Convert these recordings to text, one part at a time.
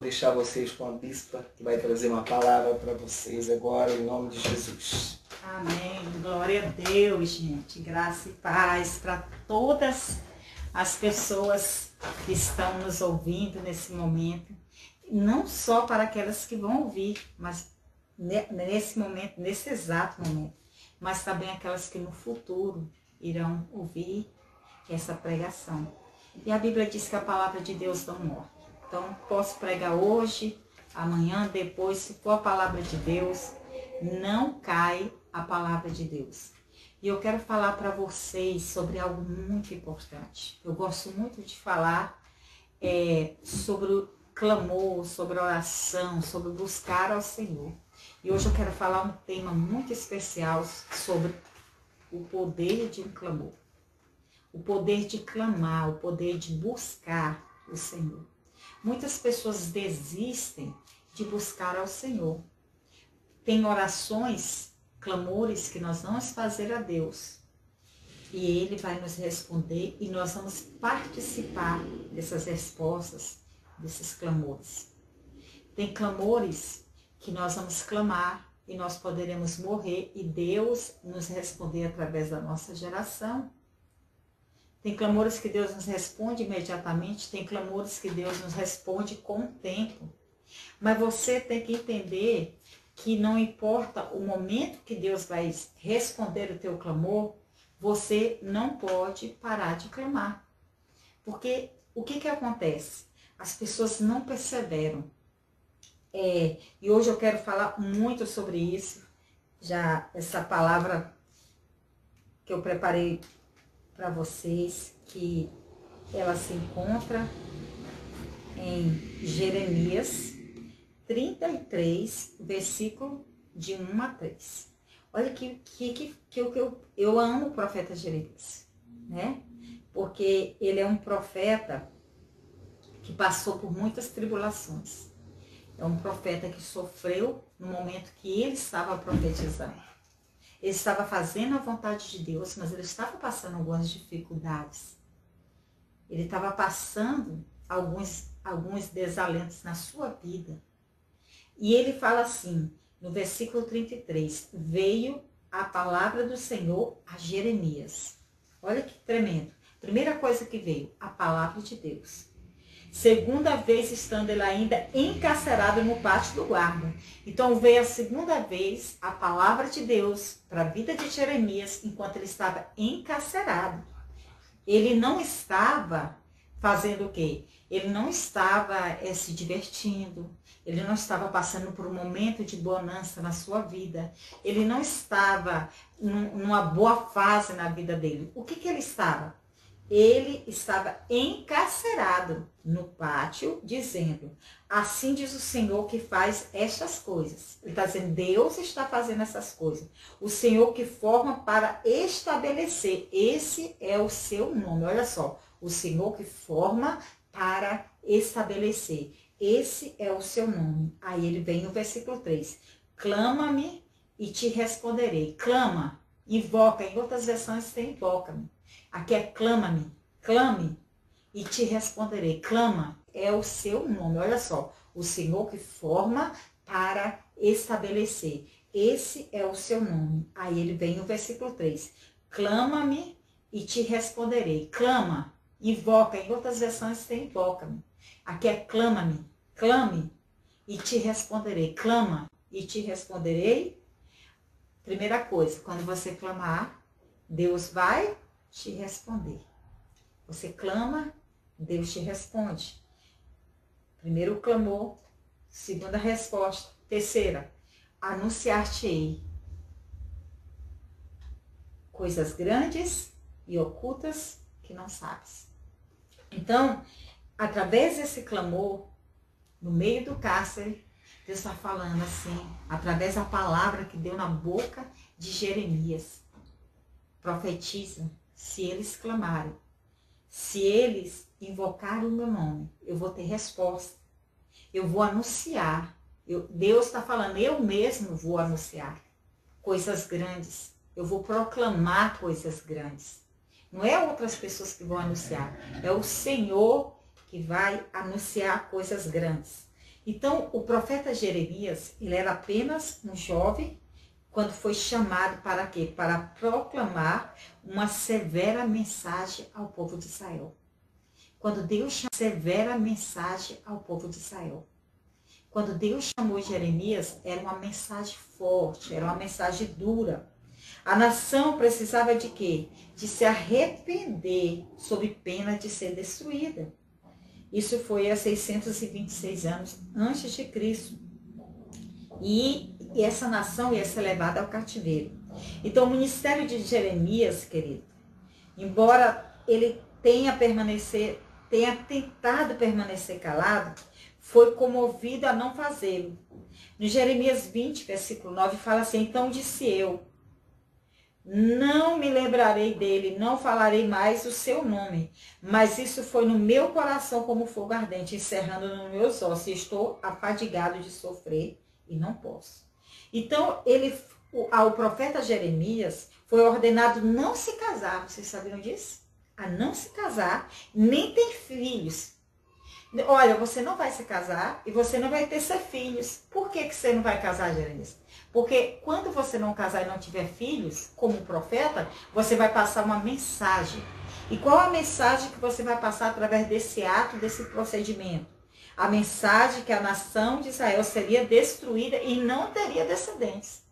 Deixar vocês com a bispa, que vai trazer uma palavra para vocês agora, em nome de Jesus. Amém. Glória a Deus, gente. Graça e paz para todas as pessoas que estão nos ouvindo nesse momento. Não só para aquelas que vão ouvir, mas nesse momento, nesse exato momento. Mas também aquelas que no futuro irão ouvir essa pregação. E a Bíblia diz que a palavra de Deus não morre. Então, posso pregar hoje, amanhã, depois, se for a palavra de Deus, não cai a palavra de Deus. E eu quero falar para vocês sobre algo muito importante. Eu gosto muito de falar sobre o clamor, sobre oração, sobre buscar ao Senhor. E hoje eu quero falar um tema muito especial sobre o poder de um clamor. O poder de clamar, o poder de buscar o Senhor. Muitas pessoas desistem de buscar ao Senhor. Tem orações, clamores que nós vamos fazer a Deus. E Ele vai nos responder e nós vamos participar dessas respostas, desses clamores. Tem clamores que nós vamos clamar e nós poderemos morrer e Deus nos responder através da nossa geração. Tem clamores que Deus nos responde imediatamente, tem clamores que Deus nos responde com o tempo. Mas você tem que entender que não importa o momento que Deus vai responder o teu clamor, você não pode parar de clamar. Porque o que acontece? As pessoas não perseveram. E hoje eu quero falar muito sobre isso. Já essa palavra que eu preparei para vocês, que ela se encontra em Jeremias 33, versículo de 1 a 3. Olha que eu amo o profeta Jeremias, né? Porque ele é um profeta que passou por muitas tribulações. É um profeta que sofreu no momento que ele estava profetizando. Ele estava fazendo a vontade de Deus, mas ele estava passando algumas dificuldades. Ele estava passando alguns desalentos na sua vida. E ele fala assim, no versículo 33, veio a palavra do Senhor a Jeremias. Olha que tremendo. Primeira coisa que veio, a palavra de Deus. Segunda vez estando ele ainda encarcerado no pátio do guarda. Então veio a segunda vez a palavra de Deus para a vida de Jeremias enquanto ele estava encarcerado. Ele não estava fazendo o quê? Ele não estava se divertindo. Ele não estava passando por um momento de bonança na sua vida. Ele não estava numa boa fase na vida dele. O que ele estava? Ele estava encarcerado no pátio, dizendo, assim diz o Senhor que faz estas coisas. Ele está dizendo, Deus está fazendo essas coisas. O Senhor que forma para estabelecer. Esse é o seu nome. Olha só, o Senhor que forma para estabelecer. Esse é o seu nome. Aí ele vem no versículo 3. Clama-me e te responderei. Clama, invoca. Em outras versões tem invoca-me. Aqui é clama-me, clame e te responderei. Clama é o seu nome. Olha só, o Senhor que forma para estabelecer. Esse é o seu nome. Aí ele vem no versículo 3. Clama-me e te responderei. Clama, invoca. Em outras versões tem invoca-me. Aqui é clama-me, clame e te responderei. Clama e te responderei. Primeira coisa, quando você clamar, Deus vai te responder. Você clama, Deus te responde. Primeiro clamor, segunda resposta. Terceira, anunciar-te-ei coisas grandes e ocultas que não sabes. Então, através desse clamor, no meio do cárcere, Deus está falando assim, através da palavra que deu na boca de Jeremias. Profetiza. Se eles clamarem, se eles invocarem o meu nome, eu vou ter resposta. Eu vou anunciar. Deus está falando, eu mesmo vou anunciar coisas grandes. Eu vou proclamar coisas grandes. Não é outras pessoas que vão anunciar. É o Senhor que vai anunciar coisas grandes. Então, o profeta Jeremias, ele era apenas um jovem, quando foi chamado para quê? Para proclamar uma severa mensagem ao povo de Israel. Quando Deus chamou severa mensagem ao povo de Israel. Quando Deus chamou Jeremias, era uma mensagem forte, era uma mensagem dura. A nação precisava de quê? De se arrepender sob pena de ser destruída. Isso foi há 626 anos antes de Cristo. E essa nação ia ser levada ao cativeiro. Então, o ministério de Jeremias, querido, embora ele tenha tentado permanecer calado, foi comovido a não fazê-lo. No Jeremias 20, versículo 9, fala assim: então disse eu, não me lembrarei dele, não falarei mais o seu nome, mas isso foi no meu coração como fogo ardente, encerrando nos meus ossos, e estou afadigado de sofrer e não posso. Então, ao profeta Jeremias foi ordenado não se casar, vocês sabiam disso? A não se casar, nem ter filhos. Olha, você não vai se casar e você não vai ter filhos. Por que você não vai casar, Jeremias? Porque quando você não casar e não tiver filhos, como profeta, você vai passar uma mensagem. E qual a mensagem que você vai passar através desse ato, desse procedimento? A mensagem que a nação de Israel seria destruída e não teria descendentes.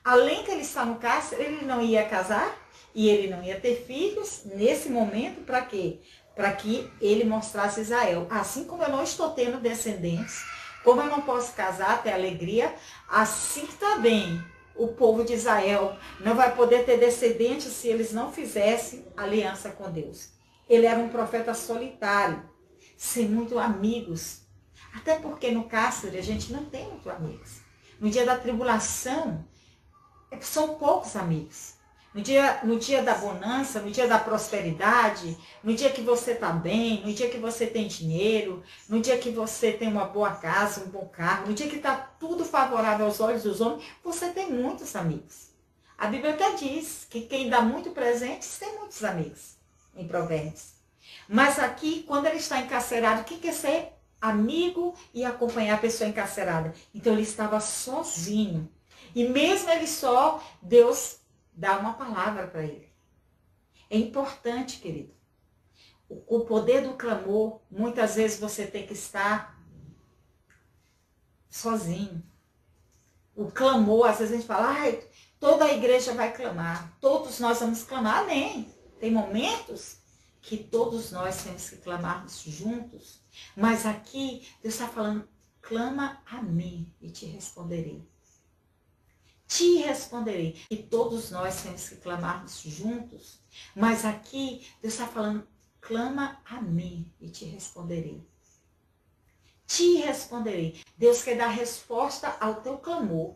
Além que ele está no cárcere, ele não ia casar e ele não ia ter filhos nesse momento, para quê? Para que ele mostrasse Israel. Assim como eu não estou tendo descendentes, como eu não posso casar, ter alegria, assim também o povo de Israel não vai poder ter descendentes se eles não fizessem aliança com Deus. Ele era um profeta solitário, sem muitos amigos. Até porque no cárcere a gente não tem muitos amigos. No dia da tribulação, são poucos amigos. No dia da bonança, no dia da prosperidade, no dia que você está bem, no dia que você tem dinheiro, no dia que você tem uma boa casa, um bom carro, no dia que está tudo favorável aos olhos dos homens, você tem muitos amigos. A Bíblia até diz que quem dá muito presente tem muitos amigos, em Provérbios. Mas aqui, quando ele está encarcerado, quem quer ser amigo e acompanhar a pessoa encarcerada? Então ele estava sozinho. E mesmo ele só, Deus dá uma palavra para ele. É importante, querido. O poder do clamor, muitas vezes você tem que estar sozinho. O clamor, às vezes a gente fala, toda a igreja vai clamar, todos nós vamos clamar, amém. Tem momentos que todos nós temos que clamarmos juntos, mas aqui Deus está falando, clama a mim e te responderei. Te responderei. E todos nós temos que clamarmos juntos. Mas aqui, Deus está falando, clama a mim e te responderei. Te responderei. Deus quer dar resposta ao teu clamor.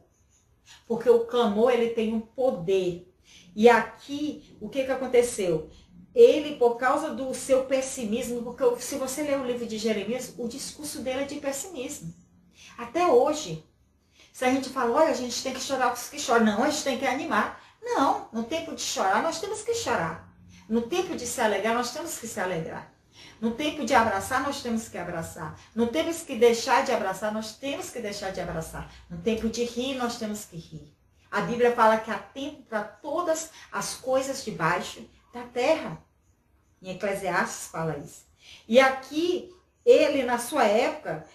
Porque o clamor, ele tem um poder. E aqui, o que aconteceu? Ele, por causa do seu pessimismo, porque se você ler o livro de Jeremias, o discurso dele é de pessimismo. Até hoje. Se a gente fala, olha, a gente tem que chorar os que choram. Não, a gente tem que animar. Não, no tempo de chorar, nós temos que chorar. No tempo de se alegrar, nós temos que se alegrar. No tempo de abraçar, nós temos que abraçar. No tempo de deixar de abraçar, nós temos que deixar de abraçar. No tempo de rir, nós temos que rir. A Bíblia fala que há tempo para todas as coisas debaixo da terra. Em Eclesiastes fala isso. E aqui, ele, na sua época,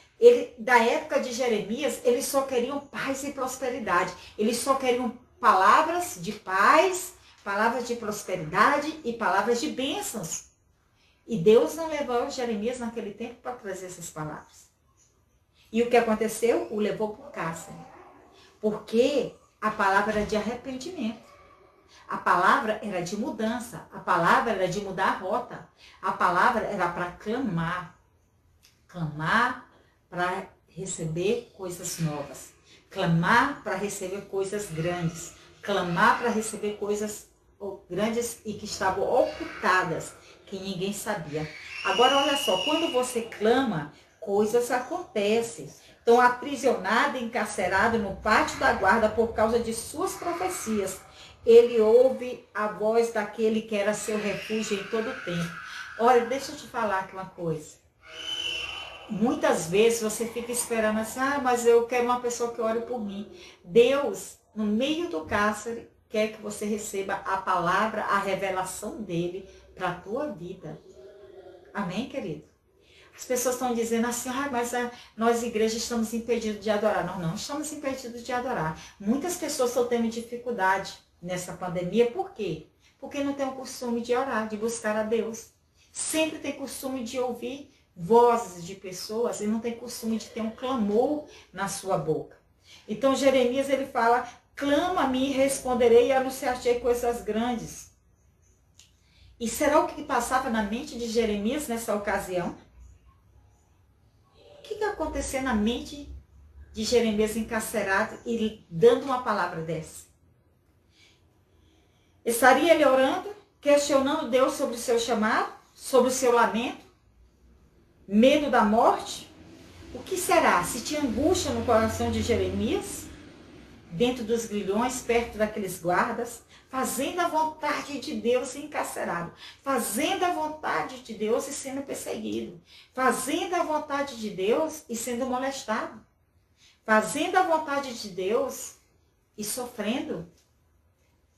da época de Jeremias, eles só queriam paz e prosperidade. Eles só queriam palavras de paz, palavras de prosperidade e palavras de bênçãos. E Deus não levou Jeremias naquele tempo para trazer essas palavras. E o que aconteceu? O levou para o cárcere. Porque a palavra era de arrependimento. A palavra era de mudança. A palavra era de mudar a rota. A palavra era para clamar. Clamar para receber coisas novas. Clamar para receber coisas grandes. Clamar para receber coisas grandes e que estavam ocultadas, que ninguém sabia. Agora, olha só, quando você clama, coisas acontecem. Então, aprisionado e encarcerado no pátio da guarda por causa de suas profecias, ele ouve a voz daquele que era seu refúgio em todo o tempo. Olha, deixa eu te falar aqui uma coisa. muitas vezes você fica esperando assim, mas eu quero uma pessoa que ore por mim. Deus, no meio do cárcere, quer que você receba a palavra, a revelação dele para a tua vida. Amém, querido? As pessoas estão dizendo assim, mas nós igrejas estamos impedidos de adorar. Não estamos impedidos de adorar. Muitas pessoas estão tendo dificuldade nessa pandemia. Por quê? Porque não tem o costume de orar, de buscar a Deus. Sempre tem costume de ouvir vozes de pessoas e não tem costume de ter um clamor na sua boca. Então Jeremias, ele fala, clama-me e responderei e anunciarei coisas grandes. E será o que passava na mente de Jeremias nessa ocasião? O que aconteceu na mente de Jeremias encarcerado e dando uma palavra dessa? Estaria ele orando, questionando Deus sobre o seu chamado, sobre o seu lamento, medo da morte? O que será? Se tinha angústia no coração de Jeremias, dentro dos grilhões, perto daqueles guardas, fazendo a vontade de Deus e encarcerado, fazendo a vontade de Deus e sendo perseguido, fazendo a vontade de Deus e sendo molestado, fazendo a vontade de Deus e sofrendo.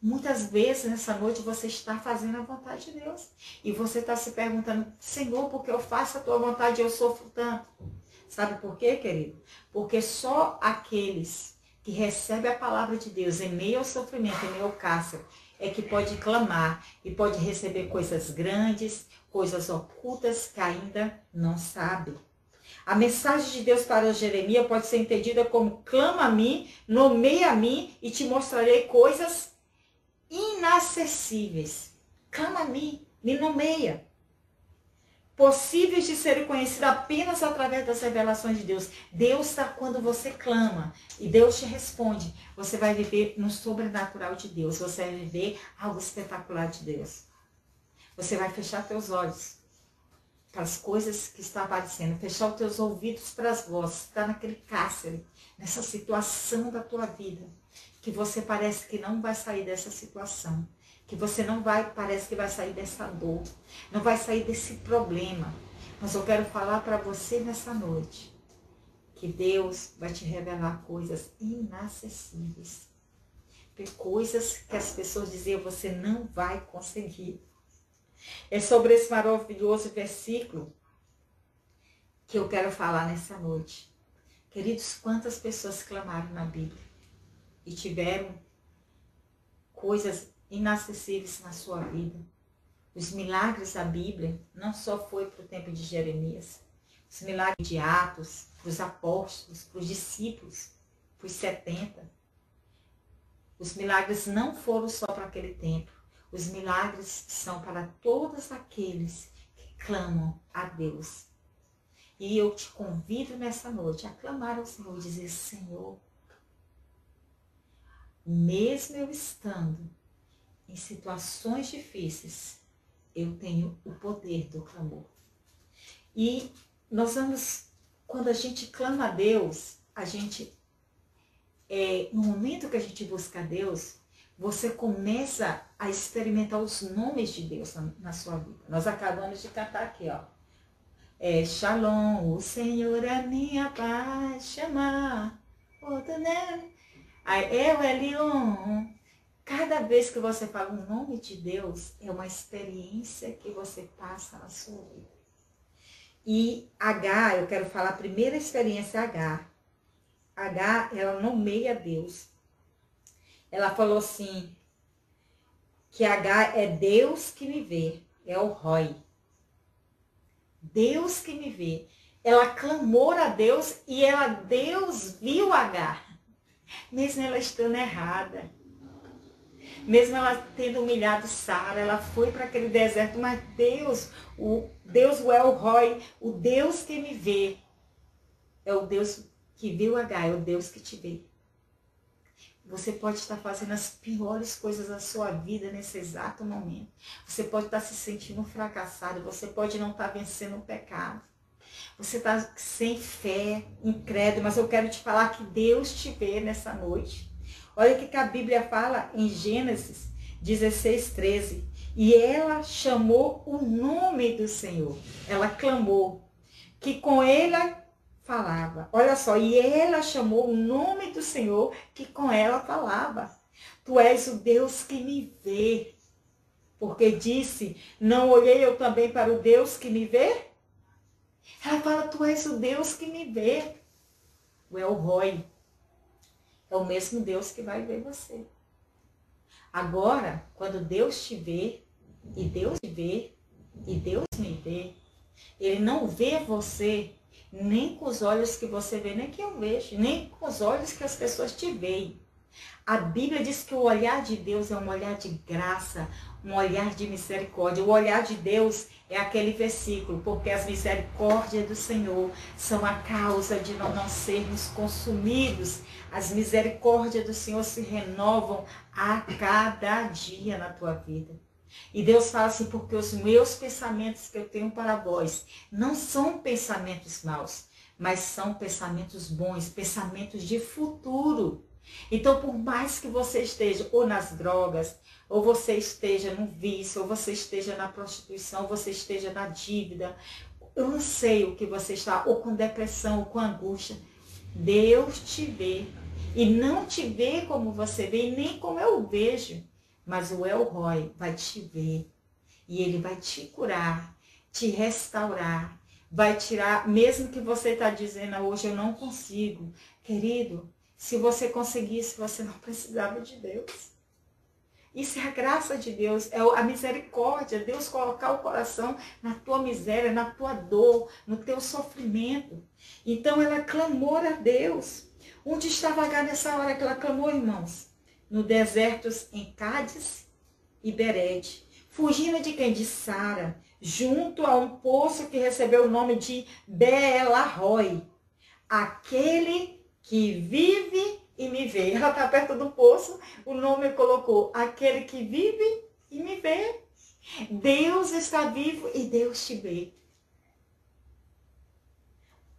Muitas vezes nessa noite você está fazendo a vontade de Deus e você está se perguntando, Senhor, porque eu faço a tua vontade e eu sofro tanto? Sabe por quê, querido? Porque só aqueles que recebem a palavra de Deus em meio ao sofrimento, em meio ao cárcere, é que pode clamar e pode receber coisas grandes, coisas ocultas que ainda não sabe. A mensagem de Deus para Jeremias pode ser entendida como clama a mim, nomeia a mim e te mostrarei coisas inacessíveis. Clama a mim, me nomeia. Possíveis de serem conhecidos apenas através das revelações de Deus. Deus está quando você clama e Deus te responde. Você vai viver no sobrenatural de Deus. Você vai viver algo espetacular de Deus. Você vai fechar teus olhos para as coisas que estão aparecendo. Fechar os teus ouvidos para as vozes. Está naquele cárcere, nessa situação da tua vida. Que você parece que não vai sair dessa situação. Que você não vai, parece que vai sair dessa dor, não vai sair desse problema. Mas eu quero falar para você nessa noite, que Deus vai te revelar coisas inacessíveis. Coisas que as pessoas diziam, você não vai conseguir. É sobre esse maravilhoso versículo que eu quero falar nessa noite. Queridos, quantas pessoas clamaram na Bíblia e tiveram coisas inacessíveis na sua vida. Os milagres da Bíblia não só foi para o tempo de Jeremias. Os milagres de Atos, para os apóstolos, para os discípulos, para os 70. Os milagres não foram só para aquele tempo. Os milagres são para todos aqueles que clamam a Deus. E eu te convido nessa noite a clamar ao Senhor e dizer, Senhor, mesmo eu estando em situações difíceis, eu tenho o poder do clamor. E nós vamos, quando a gente clama a Deus, a gente, no momento que a gente busca a Deus, você começa a experimentar os nomes de Deus na sua vida. Nós acabamos de cantar aqui, ó. Shalom, o Senhor é minha paz, chama. Eu, Elion. Cada vez que você fala o nome de Deus, é uma experiência que você passa na sua vida. E H, eu quero falar a primeira experiência H. H, ela nomeia Deus. Ela falou assim, que H é Deus que me vê, é o Roy. Deus que me vê. Ela clamou a Deus e Deus viu H. Mesmo ela estando errada. Mesmo ela tendo humilhado Sara, ela foi para aquele deserto, mas Deus, o El Roy, o Deus que me vê, é o Deus que viu H, é o Deus que te vê. Você pode estar fazendo as piores coisas da sua vida nesse exato momento. Você pode estar se sentindo fracassado, você pode não estar vencendo o pecado. Você está sem fé, incrédulo, mas eu quero te falar que Deus te vê nessa noite. Olha o que a Bíblia fala em Gênesis 16:13. E ela chamou o nome do Senhor. Ela clamou. que com ela falava. Olha só, e ela chamou o nome do Senhor que com ela falava. Tu és o Deus que me vê. Porque disse, não olhei eu também para o Deus que me vê? Ela fala, tu és o Deus que me vê. O El Roi é o mesmo Deus que vai ver você. Agora, quando Deus te vê, e Deus te vê, e Deus me vê, Ele não vê você nem com os olhos que você vê, nem que eu vejo, nem com os olhos que as pessoas te veem. A Bíblia diz que o olhar de Deus é um olhar de graça, um olhar de misericórdia. O olhar de Deus é aquele versículo, porque as misericórdias do Senhor são a causa de não sermos consumidos. As misericórdias do Senhor se renovam a cada dia na tua vida. E Deus fala assim, porque os meus pensamentos que eu tenho para vós não são pensamentos maus, mas são pensamentos bons, pensamentos de futuro. Então, por mais que você esteja ou nas drogas, ou você esteja no vício, ou você esteja na prostituição, ou você esteja na dívida, eu não sei o que você está, ou com depressão, ou com angústia, Deus te vê. E não te vê como você vê, e nem como eu vejo. Mas o El Roi vai te ver. E ele vai te curar, te restaurar, vai tirar, mesmo que você está dizendo hoje, eu não consigo. Querido, se você conseguisse, você não precisava de Deus. Isso é a graça de Deus, é a misericórdia, Deus colocar o coração na tua miséria, na tua dor, no teu sofrimento. Então ela clamou a Deus. Onde estava Agar nessa hora que ela clamou, irmãos? No deserto em Cádiz e Bered. Fugindo de quem? De Sara. Junto a um poço que recebeu o nome de Beelahoi. Aquele que vive e me vê. Ela está perto do poço, o nome colocou, aquele que vive e me vê. Deus está vivo e Deus te vê.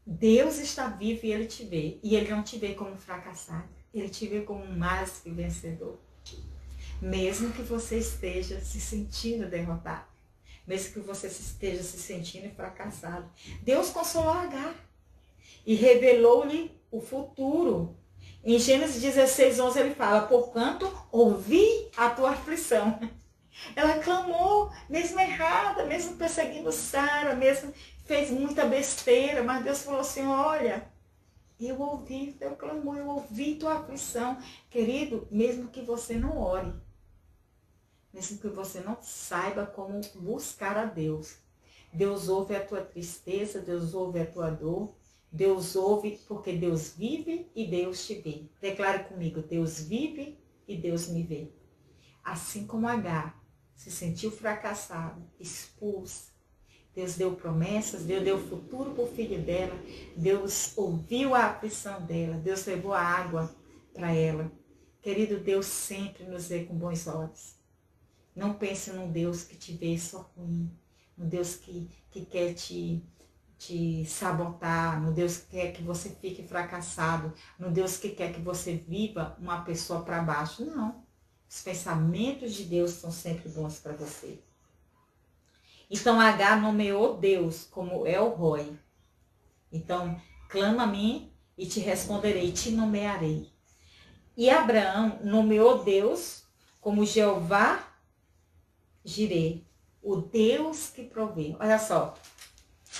Deus está vivo e Ele te vê. E Ele não te vê como fracassado. Ele te vê como um mais que vencedor. Mesmo que você esteja se sentindo derrotado. Mesmo que você esteja se sentindo fracassado. Deus consolou Agar. E revelou-lhe o futuro. Em Gênesis 16, 11 ele fala, porquanto ouvi a tua aflição. Ela clamou, mesmo errada, mesmo perseguindo Sara, mesmo fez muita besteira, mas Deus falou assim, olha, eu ouvi teu clamor, eu ouvi tua aflição. Querido, mesmo que você não ore, mesmo que você não saiba como buscar a Deus, Deus ouve a tua tristeza, Deus ouve a tua dor, Deus ouve porque Deus vive e Deus te vê. Declare comigo, Deus vive e Deus me vê. Assim como Agar se sentiu fracassada, expulsa, Deus deu promessas, Deus deu futuro para o filho dela, Deus ouviu a aflição dela, Deus levou a água para ela. Querido, Deus sempre nos vê com bons olhos. Não pense num Deus que te vê só ruim, num Deus que quer te sabotar, no Deus que quer que você fique fracassado, no Deus que quer que você viva uma pessoa para baixo. Não. Os pensamentos de Deus são sempre bons para você. Então Agar nomeou Deus como El Roi. Então, clama a mim e te responderei, e te nomearei. E Abraão nomeou Deus como Jeová Jireh, o Deus que provê. Olha só.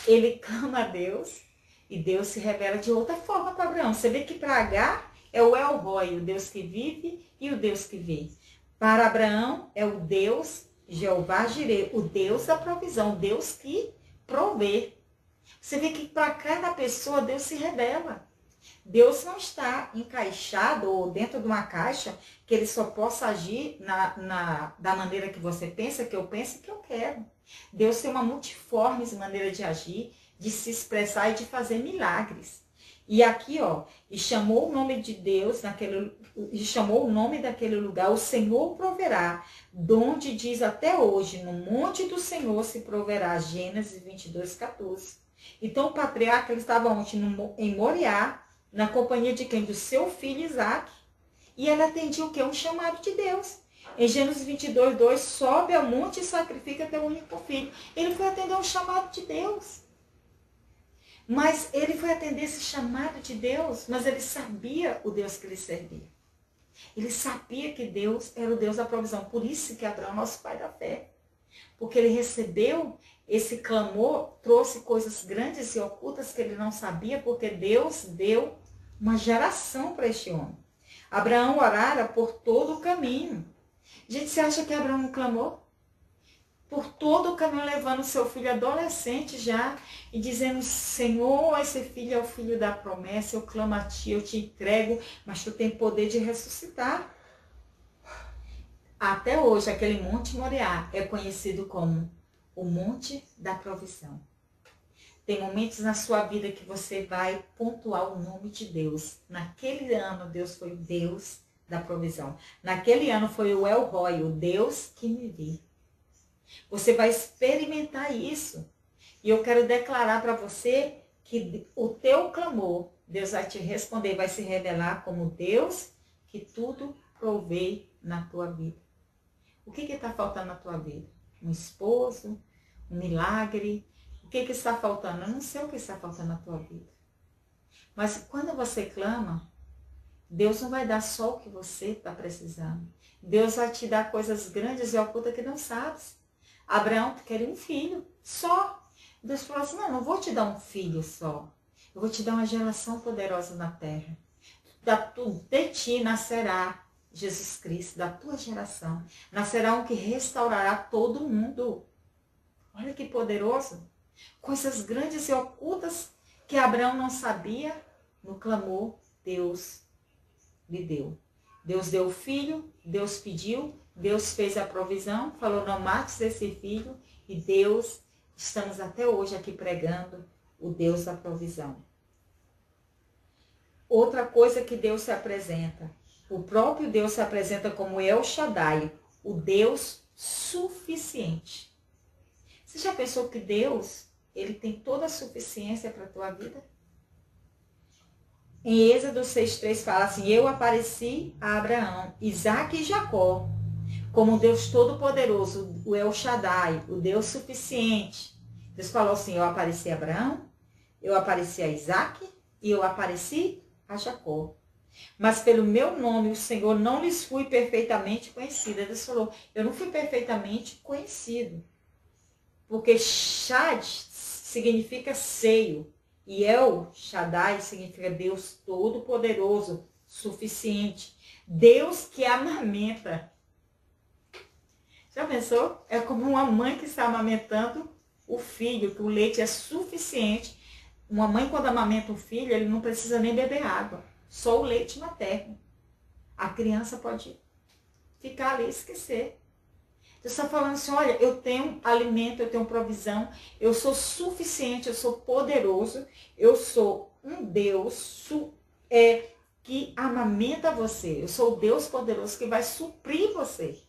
Ele clama a Deus e Deus se revela de outra forma para Abraão. Você vê que para Agar é o El Roi, o Deus que vive e o Deus que vê. Para Abraão é o Deus Jeová Jireh, o Deus da provisão, o Deus que provê. Você vê que para cada pessoa Deus se revela. Deus não está encaixado ou dentro de uma caixa que ele só possa agir da maneira que você pensa, que eu penso e que eu quero. Deus tem uma multiforme maneira de agir, de se expressar e de fazer milagres. E aqui, ó, e chamou o nome de Deus, e chamou o nome daquele lugar, o Senhor proverá, donde diz até hoje, no monte do Senhor se proverá, Gênesis 22, 14. Então o patriarca ele estava ontem em Moriá, na companhia de quem? Do seu filho Isaac. E ela atendia o quê? Um chamado de Deus. Em Gênesis 22, 2, sobe ao monte e sacrifica teu único filho. Ele foi atender um chamado de Deus. Mas ele foi atender esse chamado de Deus, mas ele sabia o Deus que ele servia. Ele sabia que Deus era o Deus da provisão. Por isso que Abraão é nosso pai da fé. Porque ele recebeu esse clamor, trouxe coisas grandes e ocultas que ele não sabia, porque Deus deu uma geração para este homem. Abraão orara por todo o caminho. Gente, você acha que Abraão não clamou? Por todo o caminho, levando seu filho adolescente já, e dizendo, Senhor, esse filho é o filho da promessa, eu clamo a ti, eu te entrego, mas tu tem poder de ressuscitar. Até hoje, aquele Monte Moriá é conhecido como o Monte da Provisão. Tem momentos na sua vida que você vai pontuar o nome de Deus. Naquele ano, Deus foi o Deus da provisão. Naquele ano foi o El Roi, o Deus que me vê. Você vai experimentar isso. E eu quero declarar para você que o teu clamor, Deus vai te responder, vai se revelar como Deus que tudo provê na tua vida. O que está faltando na tua vida? Um esposo? Um milagre? O que está faltando? Eu não sei o que está faltando na tua vida. Mas quando você clama, Deus não vai dar só o que você está precisando. Deus vai te dar coisas grandes e ocultas que não sabes. Abraão queria um filho, só. Deus falou assim, não vou te dar um filho só. Eu vou te dar uma geração poderosa na terra. De ti nascerá Jesus Cristo, da tua geração. Nascerá um que restaurará todo mundo. Olha que poderoso. Coisas grandes e ocultas que Abraão não sabia, no clamor, Deus lhe deu. Deus deu o filho, Deus pediu, Deus fez a provisão, falou, não mates esse filho, e Deus, estamos até hoje aqui pregando o Deus da provisão. Outra coisa que Deus se apresenta, o próprio Deus se apresenta como El Shaddai, o Deus suficiente. Você já pensou que Deus, ele tem toda a suficiência para a tua vida? Em Êxodo 6,3 fala assim, eu apareci a Abraão, Isaque e Jacó, como Deus Todo-Poderoso, o El Shaddai, o Deus suficiente. Deus falou assim, eu apareci a Abraão, eu apareci a Isaque e eu apareci a Jacó. Mas pelo meu nome, o Senhor, não lhes fui perfeitamente conhecida. Deus falou, eu não fui perfeitamente conhecido. Porque Shad significa seio. E El Shaddai significa Deus Todo-Poderoso, suficiente. Deus que amamenta. Já pensou? É como uma mãe que está amamentando o filho, que o leite é suficiente. Uma mãe, quando amamenta um filho, ele não precisa nem beber água. Só o leite materno. A criança pode ficar ali e esquecer. Deus está falando assim, olha, eu tenho alimento, eu tenho provisão, eu sou suficiente, eu sou poderoso, eu sou um Deus que amamenta você. Eu sou o Deus poderoso que vai suprir você.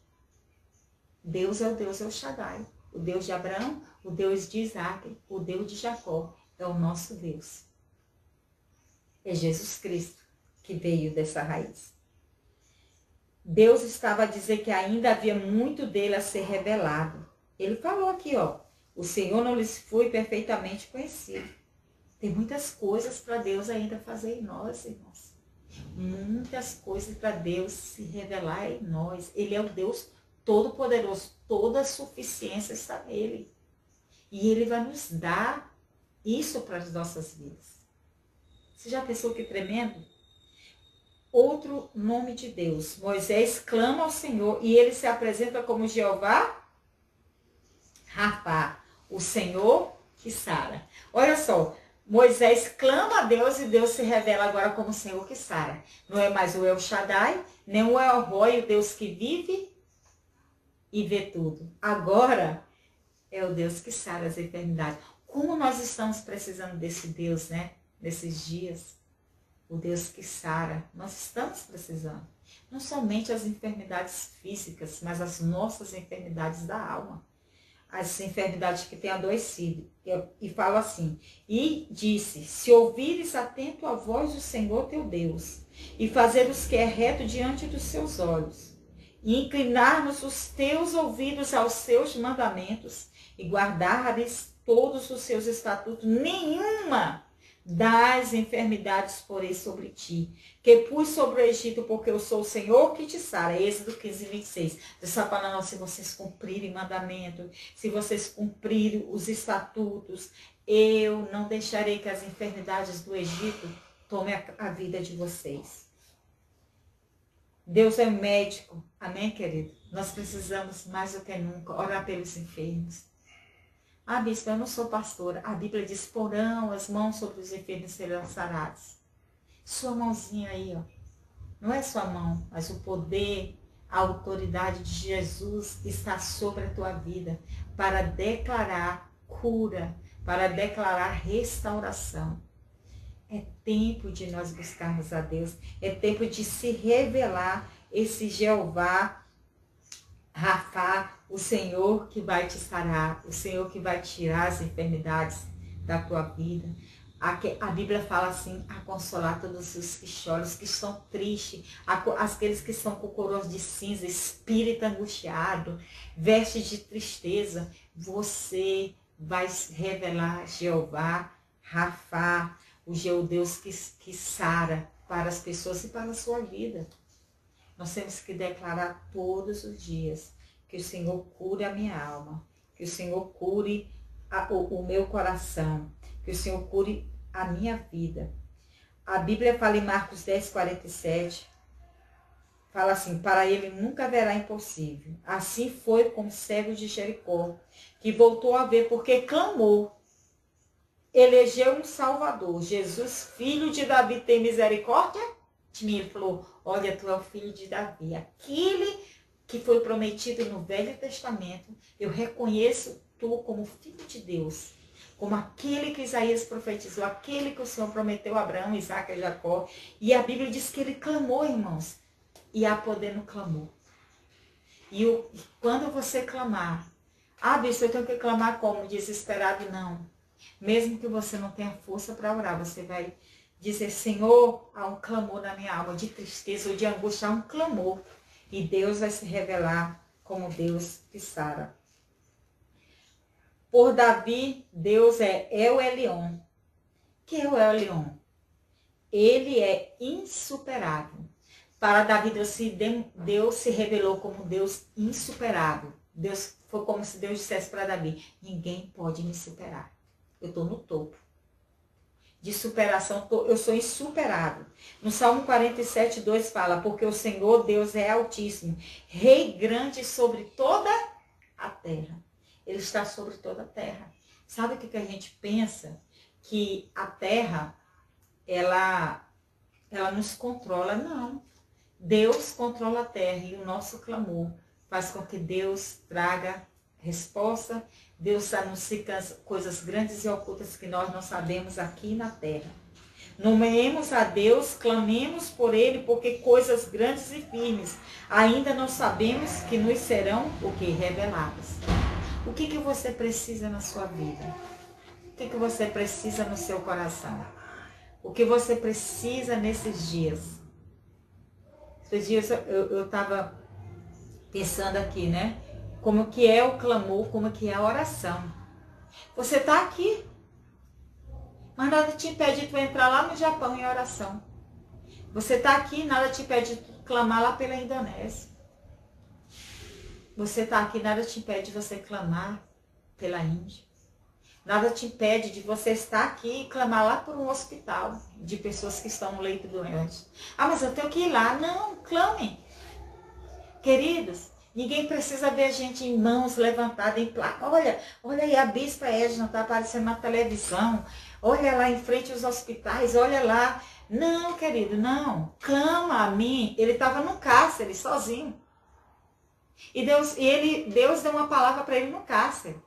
Deus é o Deus El Shaddai, o Deus de Abraão, o Deus de Isaque, o Deus de Jacó, é o nosso Deus. É Jesus Cristo que veio dessa raiz. Deus estava a dizer que ainda havia muito dele a ser revelado. Ele falou aqui, ó, o Senhor não lhes foi perfeitamente conhecido. Tem muitas coisas para Deus ainda fazer em nós, irmãos. Muitas coisas para Deus se revelar em nós. Ele é o Deus Todo-Poderoso, toda a suficiência está nele. E ele vai nos dar isso para as nossas vidas. Você já pensou que tremendo? Outro nome de Deus. Moisés clama ao Senhor e ele se apresenta como Jeová Rapá, o Senhor que sara. Olha só, Moisés clama a Deus e Deus se revela agora como o Senhor que sara. Não é mais o El Shaddai, nem o El Roi, o Deus que vive e vê tudo. Agora é o Deus que sara as enfermidades. Como nós estamos precisando desse Deus, né? Nesses dias. O Deus que sara. Nós estamos precisando. Não somente as enfermidades físicas, mas as nossas enfermidades da alma. As enfermidades que têm adoecido. E fala assim, e disse, se ouvires atento a voz do Senhor teu Deus, e fazeres o que é reto diante dos seus olhos, e inclinarmos os teus ouvidos aos seus mandamentos, e guardares todos os seus estatutos, nenhuma das enfermidades porei sobre ti, que pus sobre o Egito, porque eu sou o Senhor que te sara. Êxodo 15, 26. Deus está falando, se vocês cumprirem mandamento, se vocês cumprirem os estatutos, eu não deixarei que as enfermidades do Egito tomem a vida de vocês. Deus é um médico, amém, querido? Nós precisamos mais do que nunca orar pelos enfermos. Ah, bispo, eu não sou pastora. A Bíblia diz, porão as mãos sobre os enfermos serão sarados. Sua mãozinha aí, ó. Não é sua mão, mas o poder, a autoridade de Jesus está sobre a tua vida para declarar cura, para declarar restauração. É tempo de nós buscarmos a Deus. É tempo de se revelar esse Jeová, Rafá, o Senhor que vai te sarar, o Senhor que vai tirar as enfermidades da tua vida. A Bíblia fala assim, a consolar todos os que choram, os que estão tristes, aqueles que estão com coroas de cinza, espírito angustiado, vestes de tristeza. Você vai revelar Jeová, Rafá, o Deus que sara para as pessoas e para a sua vida. Nós temos que declarar todos os dias que o Senhor cure a minha alma, que o Senhor cure o meu coração, que o Senhor cure a minha vida. A Bíblia fala em Marcos 10, 47, fala assim, para ele nunca haverá impossível. Assim foi com o cego de Jericó, que voltou a ver porque clamou. Elegeu um Salvador, Jesus, filho de Davi, tem misericórdia de mim. Ele falou, olha, tu é o filho de Davi, aquele que foi prometido no Velho Testamento. Eu reconheço tu como filho de Deus, como aquele que Isaías profetizou, aquele que o Senhor prometeu a Abraão, Isaac e Jacó. E a Bíblia diz que ele clamou, irmãos, e há poder no clamor. E quando você clamar, bispo, eu tenho que clamar como? Desesperado? Não. Mesmo que você não tenha força para orar, você vai dizer, Senhor, há um clamor na minha alma, de tristeza ou de angústia, há um clamor. E Deus vai se revelar como Deus que sara. Por Davi, Deus é El Elyon. Que é o El Elyon? Ele é insuperável. Para Davi, Deus se revelou como Deus insuperável. Foi como se Deus dissesse para Davi, ninguém pode me superar. Eu estou no topo. De superação, eu sou insuperável. No Salmo 47, 2 fala, porque o Senhor Deus é altíssimo, Rei grande sobre toda a terra. Ele está sobre toda a terra. Sabe o que a gente pensa? Que a terra, ela nos controla. Não. Deus controla a terra e o nosso clamor faz com que Deus traga resposta. Deus anuncia coisas grandes e ocultas que nós não sabemos aqui na terra. Nomeemos a Deus, clamemos por Ele, porque coisas grandes e firmes ainda não sabemos que nos serão o que? Reveladas. O que você precisa na sua vida? O que você precisa no seu coração? O que você precisa nesses dias? Esses dias eu estava pensando aqui, né? Como que é o clamor, como que é a oração. Você está aqui, mas nada te impede de tu entrar lá no Japão em oração. Você está aqui, nada te impede de tu clamar lá pela Indonésia. Você está aqui, nada te impede de você clamar pela Índia. Nada te impede de você estar aqui e clamar lá por um hospital de pessoas que estão no leito doente. Mas eu tenho que ir lá. Não, clame. Queridos, ninguém precisa ver a gente em mãos levantadas em placa. Olha aí, a bispa Edna está aparecendo na televisão. Olha lá em frente aos hospitais, olha lá. Não, querido, não. Clama a mim. Ele estava no cárcere, sozinho. E Deus deu uma palavra para ele no cárcere.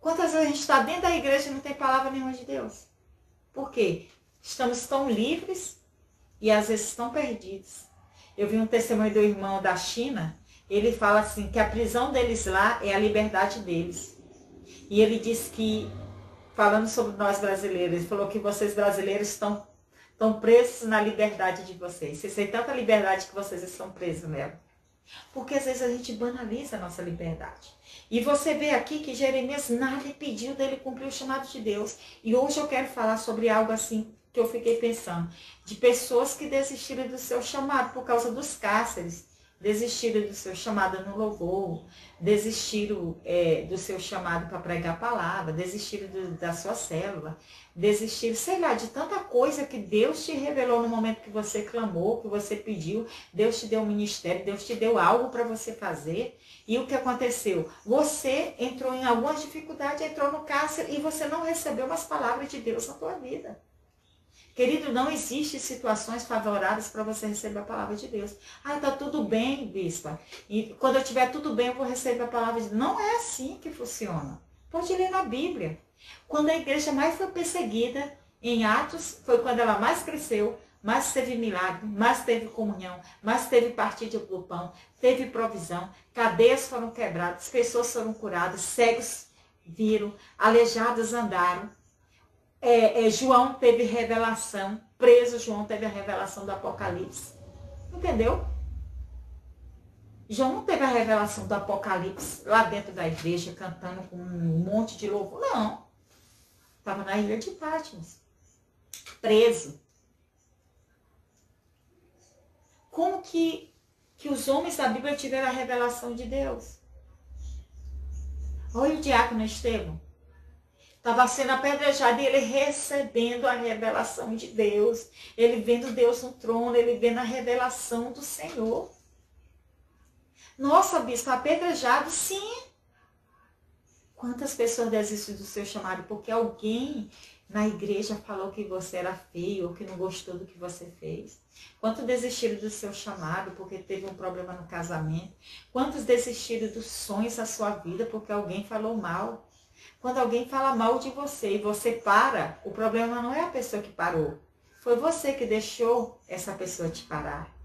Quantas vezes a gente está dentro da igreja e não tem palavra nenhuma de Deus? Por quê? Estamos tão livres e às vezes tão perdidos. Eu vi um testemunho do irmão da China, ele fala assim, que a prisão deles lá é a liberdade deles. E ele disse que, falando sobre nós brasileiros, ele falou que vocês brasileiros estão presos na liberdade de vocês. Vocês têm tanta liberdade que vocês estão presos nela. Porque às vezes a gente banaliza a nossa liberdade. E você vê aqui que Jeremias nada impediu dele cumprir o chamado de Deus. E hoje eu quero falar sobre algo assim que eu fiquei pensando. De pessoas que desistiram do seu chamado por causa dos cárceres. Desistiram do seu chamado no louvor. Desistiram do seu chamado para pregar a palavra. Desistiram da sua célula. Desistiram, sei lá, de tanta coisa que Deus te revelou no momento que você clamou, que você pediu. Deus te deu um ministério, Deus te deu algo para você fazer. E o que aconteceu? Você entrou em alguma dificuldade, entrou no cárcere e você não recebeu as palavras de Deus na tua vida. Querido, não existe situações favoráveis para você receber a palavra de Deus. Ah, tá tudo bem, bispa. E quando eu tiver tudo bem, eu vou receber a palavra de Deus. Não é assim que funciona. Pode ler na Bíblia. Quando a igreja mais foi perseguida, em Atos, foi quando ela mais cresceu, mais teve milagre, mais teve comunhão, mais teve partilha do pão, teve provisão, cadeias foram quebradas, pessoas foram curadas, cegos viram, aleijados andaram. João teve revelação, preso João teve a revelação do Apocalipse. Entendeu? João não teve a revelação do Apocalipse lá dentro da igreja, cantando com um monte de louvor. Não. Estava na ilha de Patmos, preso. Como que os homens da Bíblia tiveram a revelação de Deus? Olha o diácono Estevão. Estava sendo apedrejado e ele recebendo a revelação de Deus. Ele vendo Deus no trono, ele vendo a revelação do Senhor. Nossa, bispo, apedrejado, sim. Quantas pessoas desistem do seu chamado porque alguém na igreja falou que você era feio ou que não gostou do que você fez? Quantos desistiram do seu chamado porque teve um problema no casamento? Quantos desistiram dos sonhos da sua vida porque alguém falou mal? Quando alguém fala mal de você e você para, o problema não é a pessoa que parou. Foi você que deixou essa pessoa te parar.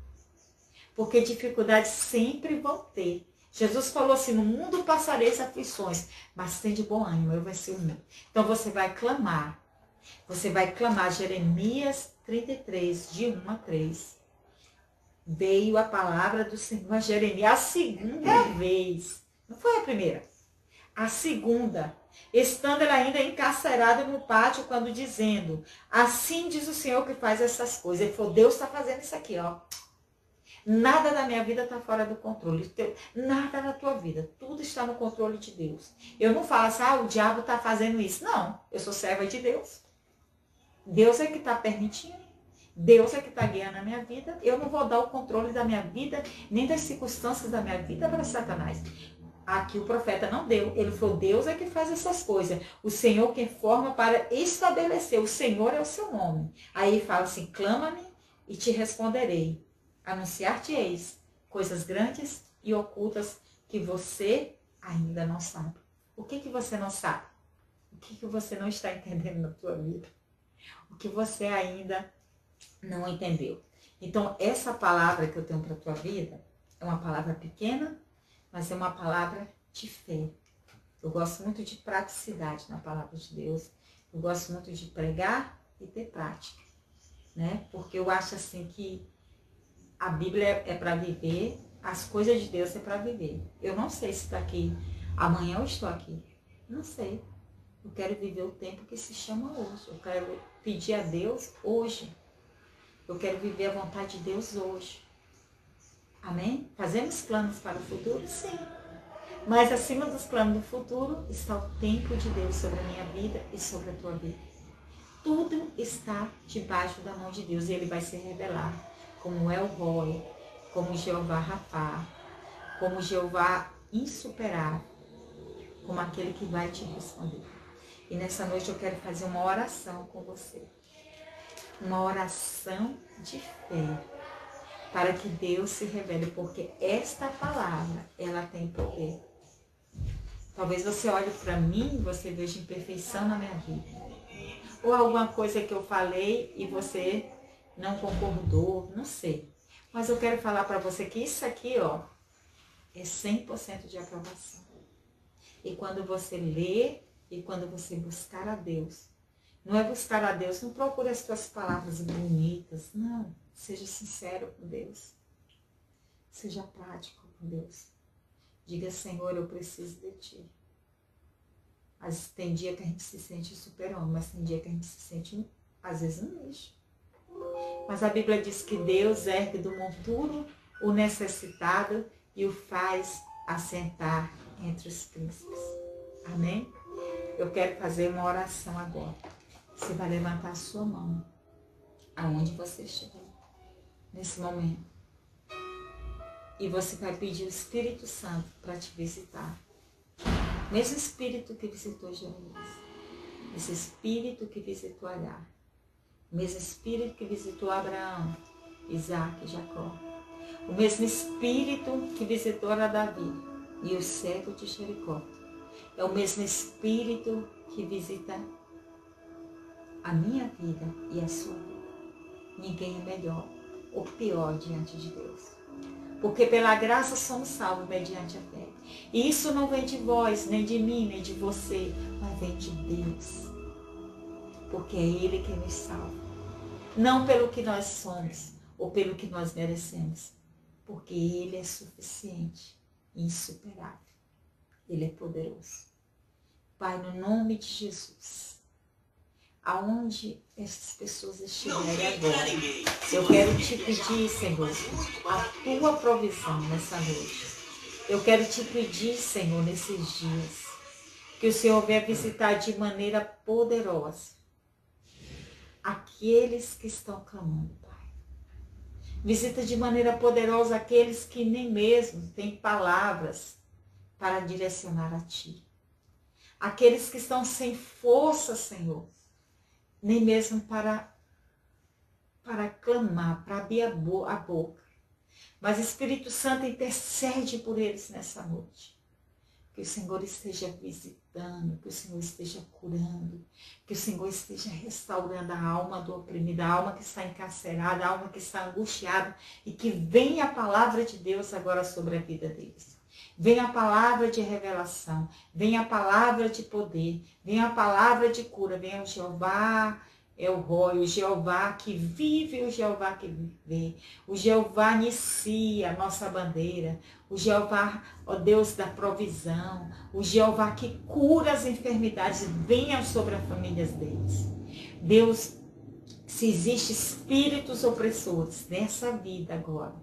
Porque dificuldades sempre vão ter. Jesus falou assim, no mundo passareis aflições, mas tem de bom ânimo, eu venci o mundo. Então você vai clamar. Você vai clamar Jeremias 33, de 1 a 3. Veio a palavra do Senhor a Jeremias a segunda vez. Não foi a primeira. A segunda. Estando ele ainda encarcerado no pátio, quando dizendo, assim diz o Senhor que faz essas coisas. Ele falou, Deus está fazendo isso aqui, ó. Nada da minha vida está fora do controle. Nada da tua vida. Tudo está no controle de Deus. Eu não falo assim, o diabo está fazendo isso. Não, eu sou serva de Deus. Deus é que está permitindo. Deus é que está guiando a minha vida. Eu não vou dar o controle da minha vida, nem das circunstâncias da minha vida para Satanás. Aqui o profeta não deu. Ele falou, Deus é que faz essas coisas. O Senhor que forma para estabelecer. O Senhor é o seu nome. Aí ele fala assim, clama-me e te responderei. Anunciar-te-eis coisas grandes e ocultas que você ainda não sabe. O que você não sabe? O que você não está entendendo na tua vida? O que você ainda não entendeu? Então, essa palavra que eu tenho para a tua vida é uma palavra pequena, mas é uma palavra de fé. Eu gosto muito de praticidade na palavra de Deus. Eu gosto muito de pregar e ter prática, né? Porque eu acho assim que a Bíblia é para viver, as coisas de Deus é para viver. Eu não sei se daqui amanhã eu estou aqui. Não sei. Eu quero viver o tempo que se chama hoje. Eu quero pedir a Deus hoje. Eu quero viver a vontade de Deus hoje. Amém? Fazemos planos para o futuro? Sim. Mas acima dos planos do futuro está o tempo de Deus sobre a minha vida e sobre a tua vida. Tudo está debaixo da mão de Deus e Ele vai se revelar. Como El Roi, como Jeová Rafá, como Jeová insuperável, como aquele que vai te responder. E nessa noite eu quero fazer uma oração com você. Uma oração de fé, para que Deus se revele, porque esta palavra, ela tem poder. Talvez você olhe para mim e você veja imperfeição na minha vida. Ou alguma coisa que eu falei e você não concordou, não sei. Mas eu quero falar para você que isso aqui, ó, é 100% de aprovação. E quando você lê e quando você buscar a Deus, não é buscar a Deus, não procure as suas palavras bonitas, não. Seja sincero com Deus. Seja prático com Deus. Diga, Senhor, eu preciso de Ti. Mas tem dia que a gente se sente super-homem, mas tem dia que a gente se sente, às vezes, um lixo. Mas a Bíblia diz que Deus ergue do monturo o necessitado e o faz assentar entre os príncipes. Amém? Eu quero fazer uma oração agora. Você vai levantar a sua mão, aonde você estiver, nesse momento. E você vai pedir o Espírito Santo para te visitar. Mesmo Espírito que visitou Jeremias. Esse Espírito que visitou Agar. O mesmo Espírito que visitou Abraão, Isaac e Jacó. O mesmo Espírito que visitou a Davi e o cego de Jericó. É o mesmo Espírito que visita a minha vida e a sua vida. Ninguém é melhor ou pior diante de Deus. Porque pela graça somos salvos mediante a fé. E isso não vem de vós, nem de mim, nem de você, mas vem de Deus. Porque é Ele que nos salva. Não pelo que nós somos ou pelo que nós merecemos. Porque Ele é suficiente e insuperável. Ele é poderoso. Pai, no nome de Jesus, aonde essas pessoas estiverem agora, eu quero te pedir, Senhor, a tua provisão nessa noite. Eu quero te pedir, Senhor, nesses dias, que o Senhor venha visitar de maneira poderosa aqueles que estão clamando, Pai. Visita de maneira poderosa aqueles que nem mesmo têm palavras para direcionar a Ti. Aqueles que estão sem força, Senhor, nem mesmo para clamar, para abrir a boca. Mas Espírito Santo intercede por eles nessa noite. Que o Senhor esteja visitando, que o Senhor esteja curando, que o Senhor esteja restaurando a alma do oprimido, a alma que está encarcerada, a alma que está angustiada, e que venha a palavra de Deus agora sobre a vida deles. Venha a palavra de revelação, venha a palavra de poder, venha a palavra de cura, venha o Jeová El-Roi, o Jeová que vive, o Jeová que vê, o Jeová Nissi, a nossa bandeira, o Jeová, ó Deus da provisão, o Jeová que cura as enfermidades, venha sobre as famílias deles. Deus, se existem espíritos opressores nessa vida agora,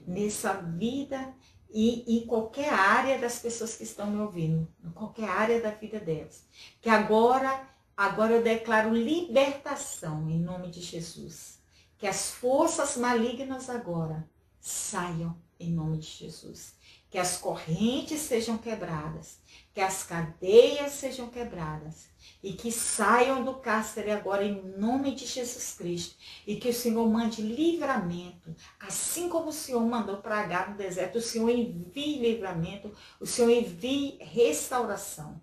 nessa vida e em qualquer área das pessoas que estão me ouvindo, em qualquer área da vida delas, que agora eu declaro libertação em nome de Jesus. Que as forças malignas agora saiam em nome de Jesus. Que as correntes sejam quebradas. Que as cadeias sejam quebradas. E que saiam do cárcere agora em nome de Jesus Cristo. E que o Senhor mande livramento. Assim como o Senhor mandou para Agar no deserto, o Senhor envie livramento. O Senhor envie restauração.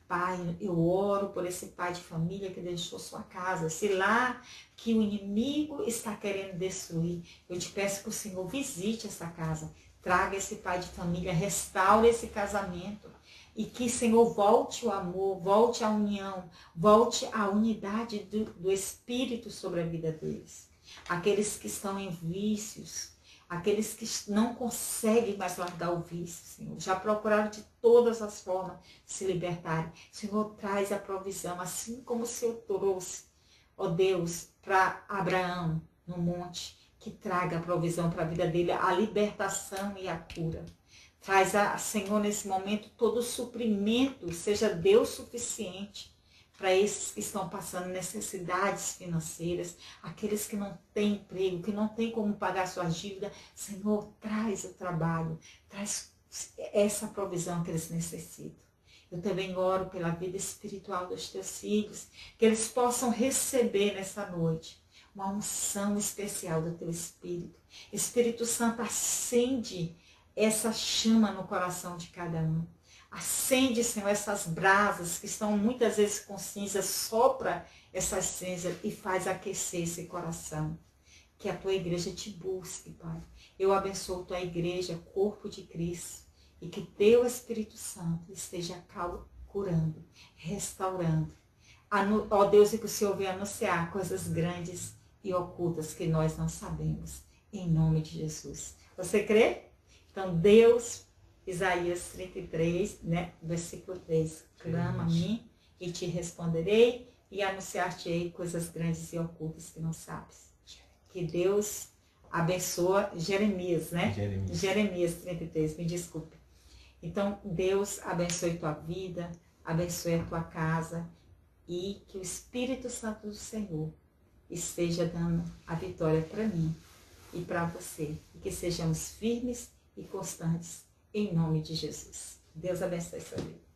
Pai, eu oro por esse pai de família que deixou sua casa. Se lá que o inimigo está querendo destruir, eu te peço que o Senhor visite essa casa. Traga esse pai de família, restaure esse casamento. E que, Senhor, volte o amor, volte a união, volte a unidade do Espírito sobre a vida deles. Aqueles que estão em vícios, aqueles que não conseguem mais largar o vício, Senhor. Já procuraram de todas as formas se libertarem. Senhor, traz a provisão, assim como o Senhor trouxe, ó Deus, para Abraão no monte, que traga a provisão para a vida dele, a libertação e a cura. Traz, Senhor, nesse momento, todo o suprimento, seja Deus suficiente para esses que estão passando necessidades financeiras, aqueles que não têm emprego, que não têm como pagar suas dívidas. Senhor, traz o trabalho, traz essa provisão que eles necessitam. Eu também oro pela vida espiritual dos teus filhos, que eles possam receber nessa noite uma unção especial do teu Espírito. Espírito Santo, acende essa chama no coração de cada um. Acende, Senhor, essas brasas que estão muitas vezes com cinza, sopra essas cinzas e faz aquecer esse coração. Que a tua igreja te busque, Pai. Eu abençoo tua igreja, corpo de Cristo, e que teu Espírito Santo esteja curando, restaurando. Ó Deus, e que o Senhor venha anunciar coisas grandes e ocultas que nós não sabemos. Em nome de Jesus. Você crê? Então, Deus, Isaías 33, né, versículo 3, clama a mim e te responderei e anunciar-te-ei coisas grandes e ocultas que não sabes. Que Deus abençoa Jeremias, né? Jeremias 33, me desculpe. Então, Deus abençoe tua vida, abençoe a tua casa e que o Espírito Santo do Senhor esteja dando a vitória para mim e para você. E que sejamos firmes e constantes em nome de Jesus. Deus abençoe sua vida.